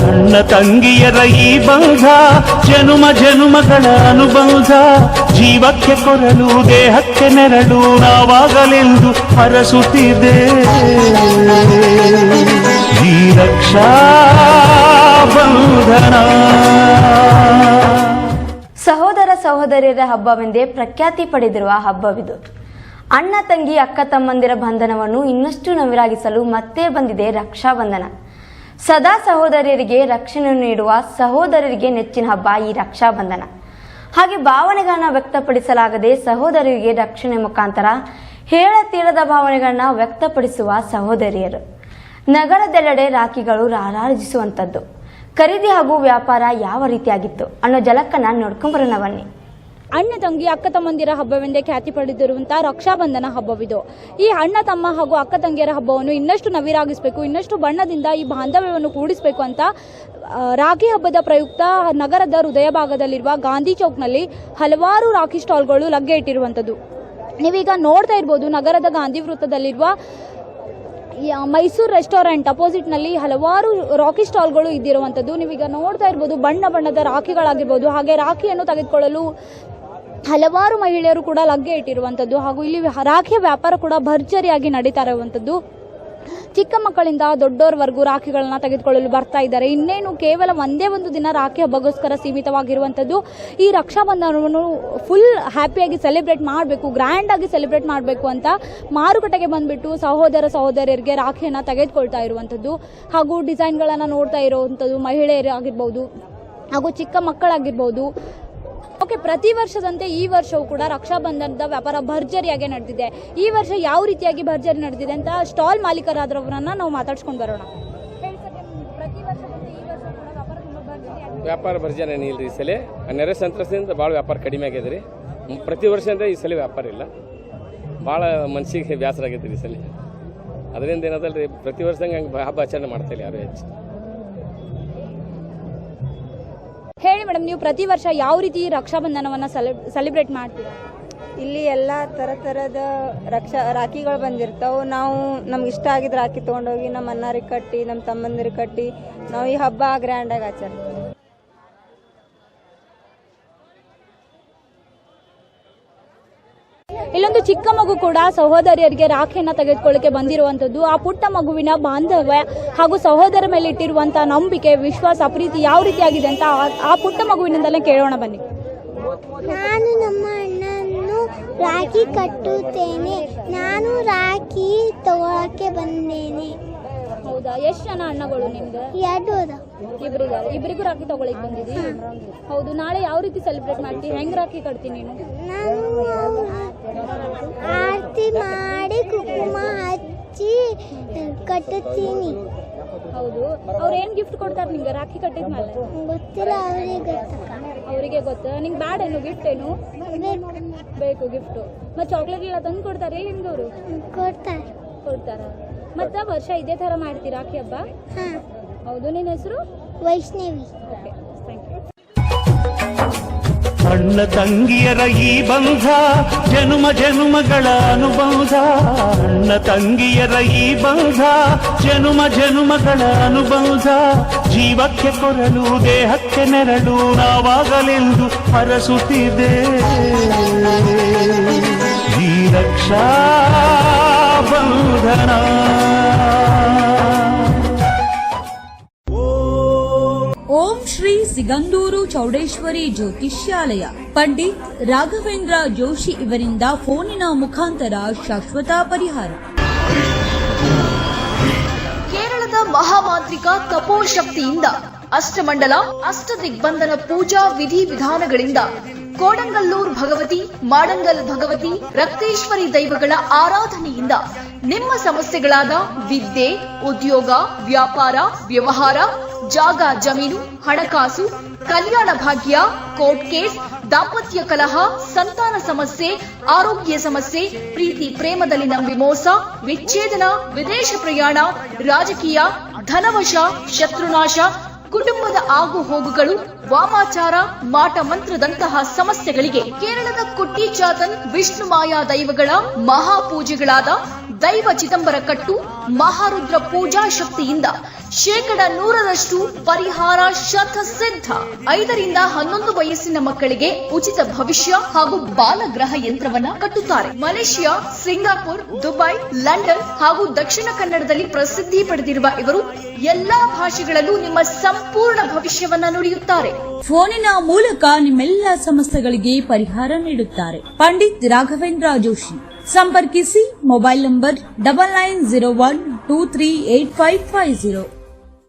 ಅಣ್ಣ ತಂಗಿಯರ ಈ ಬಂಧ ಜನುಮ ಜನುಮಗಳ ಅನುಬಂಧ ಜೀವಕ್ಕೆ ಕೊರಲು ದೇಹಕ್ಕೆ ನೆರಳು ನಾವಾಗಲೆಂದು ಹರಸುತ್ತಿದೆ ಈ ರಕ್ಷಾ ಬಂಧನ. ಸಹೋದರ ಸಹೋದರಿಯರ ಹಬ್ಬವೆಂದೇ ಪ್ರಖ್ಯಾತಿ ಪಡೆದಿರುವ ಹಬ್ಬವಿದು. ಅಣ್ಣ ತಂಗಿ ಅಕ್ಕ ತಮ್ಮಂದಿರ ಬಂಧನವನ್ನು ಇನ್ನಷ್ಟು ನವಿರಾಗಿಸಲು ಮತ್ತೆ ಬಂದಿದೆ ರಕ್ಷಾಬಂಧನ. ಸದಾ ಸಹೋದರಿಯರಿಗೆ ರಕ್ಷಣೆ ನೀಡುವ ಸಹೋದರರಿಗೆ ನೆಚ್ಚಿನ ಹಬ್ಬ ಈ ರಕ್ಷಾಬಂಧನ. ಹಾಗೆ ಭಾವನೆಗಳನ್ನ ವ್ಯಕ್ತಪಡಿಸಲಾಗದೆ ಸಹೋದರರಿಗೆ ರಕ್ಷಣೆ ಮುಖಾಂತರ ಹೇಳತೀರದ ಭಾವನೆಗಳನ್ನ ವ್ಯಕ್ತಪಡಿಸುವ ಸಹೋದರಿಯರು. ನಗರದೆಲ್ಲೆಡೆ ರಾಖಿಗಳು ರಾರಾಜಿಸುವಂಥದ್ದು. ಖರೀದಿ ಹಾಗೂ ವ್ಯಾಪಾರ ಯಾವ ರೀತಿಯಾಗಿತ್ತು ಅನ್ನೋ ಜಲಕ್ಕನ್ನ ನೋಡ್ಕೊಂಬರೋಣ ಬನ್ನಿ. ಅಣ್ಣ ತಂಗಿ ಅಕ್ಕ ತಮ್ಮಂದಿರ ಹಬ್ಬವೆಂದೇ ಖ್ಯಾತಿ ಪಡೆದಿರುವಂತಹ ರಕ್ಷಾಬಂಧನ ಹಬ್ಬವಿದು. ಈ ಅಣ್ಣ ತಮ್ಮ ಹಾಗೂ ಅಕ್ಕ ತಂಗಿಯರ ಹಬ್ಬವನ್ನು ಇನ್ನಷ್ಟು ನವಿರಾಗಿಸಬೇಕು, ಇನ್ನಷ್ಟು ಬಣ್ಣದಿಂದ ಈ ಬಾಂಧವ್ಯವನ್ನು ಕೂಡಿಸಬೇಕು ಅಂತ ರಾಖಿ ಹಬ್ಬದ ಪ್ರಯುಕ್ತ ನಗರದ ಹೃದಯ ಭಾಗದಲ್ಲಿರುವ ಗಾಂಧಿ ಚೌಕ್ನಲ್ಲಿ ಹಲವಾರು ರಾಖಿ ಸ್ಟಾಲ್ಗಳು ಲಗ್ಗೆ ಇಟ್ಟಿರುವಂಥದ್ದು. ನೀವೀಗ ನೋಡ್ತಾ ಇರ್ಬೋದು, ನಗರದ ಗಾಂಧಿ ವೃತ್ತದಲ್ಲಿರುವ ಮೈಸೂರು ರೆಸ್ಟೋರೆಂಟ್ ಅಪೋಸಿಟ್ ನಲ್ಲಿ ಹಲವಾರು ರಾಖಿ ಸ್ಟಾಲ್ಗಳು ಇದ್ದಿರುವಂತದ್ದು. ನೀವೀಗ ನೋಡ್ತಾ ಇರ್ಬೋದು, ಬಣ್ಣ ಬಣ್ಣದ ರಾಖಿಗಳಾಗಿರ್ಬೋದು, ಹಾಗೆ ರಾಖಿಯನ್ನು ತೆಗೆದುಕೊಳ್ಳಲು ಹಲವಾರು ಮಹಿಳೆಯರು ಕೂಡ ಲಗ್ಗೆ ಇಟ್ಟಿರುವಂತದ್ದು. ಹಾಗೂ ಇಲ್ಲಿ ರಾಖಿಯ ವ್ಯಾಪಾರ ಕೂಡ ಭರ್ಜರಿಯಾಗಿ ನಡೀತಾ ಇರುವಂತದ್ದು. ಚಿಕ್ಕ ಮಕ್ಕಳಿಂದ ದೊಡ್ಡೋರ್ವರೆಗೂ ರಾಖಿಗಳನ್ನ ತೆಗೆದುಕೊಳ್ಳಲು ಬರ್ತಾ ಇದ್ದಾರೆ. ಇನ್ನೇನು ಕೇವಲ ಒಂದೇ ಒಂದು ದಿನ ರಾಖಿ ಹಬ್ಬಗೋಸ್ಕರ ಸೀಮಿತವಾಗಿರುವಂಥದ್ದು. ಈ ರಕ್ಷಾಬಂಧನವನ್ನು ಫುಲ್ ಹ್ಯಾಪಿಯಾಗಿ ಸೆಲೆಬ್ರೇಟ್ ಮಾಡಬೇಕು, ಗ್ರ್ಯಾಂಡ್ ಆಗಿ ಸೆಲೆಬ್ರೇಟ್ ಮಾಡಬೇಕು ಅಂತ ಮಾರುಕಟ್ಟೆಗೆ ಬಂದ್ಬಿಟ್ಟು ಸಹೋದರ ಸಹೋದರಿಯರಿಗೆ ರಾಖಿಯನ್ನು ತೆಗೆದುಕೊಳ್ತಾ ಇರುವಂಥದ್ದು. ಹಾಗೂ ಡಿಸೈನ್ಗಳನ್ನು ನೋಡ್ತಾ ಇರುವಂಥದ್ದು ಮಹಿಳೆಯರಾಗಿರ್ಬೋದು ಹಾಗೂ ಚಿಕ್ಕ ಮಕ್ಕಳಾಗಿರ್ಬೋದು. ಓಕೆ, ಪ್ರತಿ ವರ್ಷದಂತೆ ಈ ವರ್ಷವೂ ಕೂಡ ರಕ್ಷಾಬಂಧನದ ವ್ಯಾಪಾರ ಭರ್ಜರಿಯಾಗಿ ನಡೆದಿದೆ. ಈ ವರ್ಷ ಯಾವ ರೀತಿಯಾಗಿ ಭರ್ಜರಿ ನಡೆದಿದೆ ಅಂತ ಸ್ಟಾಲ್ ಮಾಲೀಕರಾದವರನ್ನ ನಾವು ಮಾತಾಡ್ಸ್ಕೊಂಡು ಬರೋಣ. ವ್ಯಾಪಾರ ಭರ್ಜರಿ ಏನಿಲ್ಲ ಈ ಸಲ. ನೆರೆ ಸಂತ್ರಸ್ತದಿಂದ ಭಾಳ ವ್ಯಾಪಾರ ಕಡಿಮೆ ಆಗಿದೆ ರೀ. ಪ್ರತಿ ವರ್ಷ ಅಂದರೆ ಈ ಸಲ ವ್ಯಾಪಾರ ಇಲ್ಲ, ಭಾಳ ಮನಸ್ಸಿಗೆ ಬೇಸರ ಆಗೈತೆ ಈ ಸಲ. ಅದರಿಂದ ಏನದಲ್ಲ ರೀ, ಪ್ರತಿ ವರ್ಷ ಹಂಗೆ ಹಬ್ಬ ಆಚರಣೆ ಮಾಡ್ತಾ ಇಲ್ಲ ಯಾರು ಹೆಚ್ಚು. ಹೇಳಿ ಮೇಡಮ್, ನೀವು ಪ್ರತಿ ವರ್ಷ ಯಾವ ರೀತಿ ರಕ್ಷಾಬಂಧನವನ್ನು ಸೆಲೆಬ್ರೇಟ್ ಮಾಡ್ತೀರಾ? ಇಲ್ಲಿ ಎಲ್ಲ ಥರದ ರಾಖಿಗಳು ಬಂದಿರ್ತಾವೆ. ನಾವು ನಮ್ಗೆ ಇಷ್ಟ ಆಗಿದ್ದು ರಾಖಿ ತೊಗೊಂಡೋಗಿ ನಮ್ಮ ಅಣ್ಣರಿಗೆ ಕಟ್ಟಿ, ನಮ್ಮ ತಮ್ಮಂದಿರಿಗೆ ಕಟ್ಟಿ ನಾವು ಈ ಹಬ್ಬ ಗ್ರ್ಯಾಂಡಾಗಿ ಆಚರಿಸ್ತೀವಿ. ಇಲ್ಲೊಂದು ಚಿಕ್ಕ ಮಗು ಕೂಡ ಸಹೋದರಿಯರಿಗೆ ರಾಖಿಯನ್ನ ತೆಗೆದುಕೊಳ್ಳಕ್ಕೆ ಬಂದಿರುವಂತದ್ದು. ಆ ಪುಟ್ಟ ಮಗುವಿನ ಬಾಂಧವ್ಯ ಹಾಗೂ ಸಹೋದರ ಮೇಲೆ ಇಟ್ಟಿರುವಂತಹ ನಂಬಿಕೆ, ವಿಶ್ವಾಸ, ಪ್ರೀತಿ ಯಾವ ರೀತಿಯಾಗಿದೆ ಅಂತ ಆ ಪುಟ್ಟ ಮಗುವಿನಿಂದಲೇ ಕೇಳೋಣ ಬನ್ನಿ. ನಾನು ನಮ್ಮ ಅಣ್ಣನ್ನು ರಾಖಿ ಕಟ್ಟುತ್ತೇನೆ. ನಾನು ರಾಖಿ ತಗೊಳಕ್ಕೆ ಬಂದೇನೆ. ಹೌದಾ, ಎಷ್ಟು ಜನ ಅಣ್ಣಗಳು ನಿಮ್ಗೆ? 2 ಇಬ್ಬರಿಗೂ ರಾಖಿ ತಗೊಳಕ್ ಬಂದಿದ್ದೀ? ಹೌದು. ನಾಳೆ ಯಾವ ರೀತಿ ಸೆಲೆಬ್ರೇಟ್ ಮಾಡ್ತೀವಿ? ಹೆಂಗ್ ರಾಖಿ ಕಟ್ತೀನಿ ನೀನು? ನಾನು ಆರತಿ ಮಾಡಿ ಕುಂಕುಮ ಹಚ್ಚಿ ಕಟ್ಟುತ್ತೀನಿ. ಹೌದು. ಅವ್ರು ಏನ್ ಗಿಫ್ಟ್ ಕೊಡ್ತಾರೆ ನಿಮ್ಗೆ ರಾಖಿ ಕಟ್ಟಿದ್ಮೇಲೆ? ಗೊತ್ತಿಲ್ಲ, ಅವರಿಗೆ ಗೊತ್ತ. ನಿಂಗೆ ಬ್ಯಾಡ ಏನು ಗಿಫ್ಟ್? ಏನು ಬೇಕು ಗಿಫ್ಟ್? ಮತ್ತೆ ಚಾಕ್ಲೇಟ್ ಎಲ್ಲ ತಂದು ಕೊಡ್ತಾರೆ ನಿಮ್ಗೆ? ಅವರು ಕೊಡ್ತಾರ. ಮತ್ತೆ ವರ್ಷ ಇದೇ ತರ ಮಾಡ್ತೀರಾ ರಾಖಿ ಹಬ್ಬ? ಹೌದು. ನಿನ್ನ ಹೆಸರು? ವೈಷ್ಣವಿ. Okay, thank you. ಅಣ್ಣ ತಂಗಿಯರ ಈ ಬಂಧ ಜನುಮ ಜನುಮಗಳ ಅನುಬಂಧ. ಅಣ್ಣ ತಂಗಿಯರ ಈ ಬಂಧ ಜನುಮ ಜನುಮಗಳ ಅನುಬಂಧ ಜೀವಕ್ಕೆ ಕೊರಲು ದೇಹಕ್ಕೆ ನೆರಳು ನಾವಾಗಲೆಂದು ಹರಸುತ್ತಿದೆ ಈ ರಕ್ಷಾ ಬಂಧನ. ಓಂ ಶ್ರೀ ಸಿಗಂದೂರು ಚೌಡೇಶ್ವರಿ ಜ್ಯೋತಿಷ್ಯಾಲಯ ಪಂಡಿತ್ ರಾಘವೇಂದ್ರ ಜೋಶಿ ಇವರಿಂದ ಫೋನಿನ ಮುಖಾಂತರ ಶಾಶ್ವತ ಪರಿಹಾರ. ಕೇರಳದ ಮಹಾಮಾಂತ್ರಿಕ ತಪೋಶಕ್ತಿಯಿಂದ ಅಷ್ಟಮಂಡಲ ಅಷ್ಟದಿಗ್ಬಂಧನ ಪೂಜಾ ವಿಧಿ ವಿಧಾನಗಳಿಂದ ಕೋಡಂಗಲ್ಲೂರ್ ಭಗವತಿ, ಮಾಡಂಗಲ್ ಭಗವತಿ, ರಕ್ತೇಶ್ವರಿ ದೈವಗಳ ಆರಾಧನೆಯಿಂದ ನಿಮ್ಮ ಸಮಸ್ಯೆಗಳಾದ ವಿದ್ಯೆ, ಉದ್ಯೋಗ, ವ್ಯಾಪಾರ, ವ್ಯವಹಾರ, ಜಾಗ ಜಮೀನು, ಹಣಕಾಸು, ಕಲ್ಯಾಣ ಭಾಗ್ಯ, ಕೋರ್ಟ್ ಕೇಸ್, ದಾಂಪತ್ಯ ಕಲಹ, ಸಂತಾನ ಸಮಸ್ಯೆ, ಆರೋಗ್ಯ ಸಮಸ್ಯೆ, ಪ್ರೀತಿ ಪ್ರೇಮದಲ್ಲಿನ ವಿಮೋಸ, ವಿಚ್ಛೇದನ, ವಿದೇಶ ಪ್ರಯಾಣ, ರಾಜಕೀಯ, ಧನವಶ, ಶತ್ರುನಾಶ, ಕುಟುಂಬದ ಆಗು ಹೋಗುಗಳು, ವಾಮಾಚಾರ, ಮಾಟ ಮಂತ್ರದಂತಹ ಸಮಸ್ಯೆಗಳಿಗೆ ಕೇರಳದ ಕುಟ್ಟಿ ಚಾತನ್ ವಿಷ್ಣು ಮಾಯಾ ದೈವಗಳ ಮಹಾಪೂಜೆಗಳಾದ ದೈವ ಚಿದಂಬರ ಕಟ್ಟು ಮಹಾರುದ್ರ ಪೂಜಾ ಶಕ್ತಿಯಿಂದ 100% ಪರಿಹಾರ ಶತಸಿದ್ಧ. 5 ರಿಂದ 11 ವಯಸ್ಸಿನ ಮಕ್ಕಳಿಗೆ ಉಚಿತ ಭವಿಷ್ಯ ಹಾಗೂ ಬಾಲಗ್ರಹ ಯಂತ್ರವನ್ನ ಕಟ್ಟುತ್ತಾರೆ. ಮಲೇಷಿಯಾ, ಸಿಂಗಾಪುರ್, ದುಬೈ, ಲಂಡನ್ ಹಾಗೂ ದಕ್ಷಿಣ ಕನ್ನಡದಲ್ಲಿ ಪ್ರಸಿದ್ಧಿ ಪಡೆದಿರುವ ಇವರು ಎಲ್ಲಾ ಭಾಷೆಗಳಲ್ಲೂ ನಿಮ್ಮ ಸಂಪೂರ್ಣ ಭವಿಷ್ಯವನ್ನ ನುಡಿಯುತ್ತಾರೆ. ಫೋನಿನ ಮೂಲಕ ನಿಮ್ಮೆಲ್ಲ ಸಮಸ್ಯೆಗಳಿಗೆ ಪರಿಹಾರ ನೀಡುತ್ತಾರೆ. ಪಂಡಿತ್ ರಾಘವೇಂದ್ರ ಜೋಶಿ. ಸಂಪರ್ಕಿಸಿ. Mobile number 9901238550.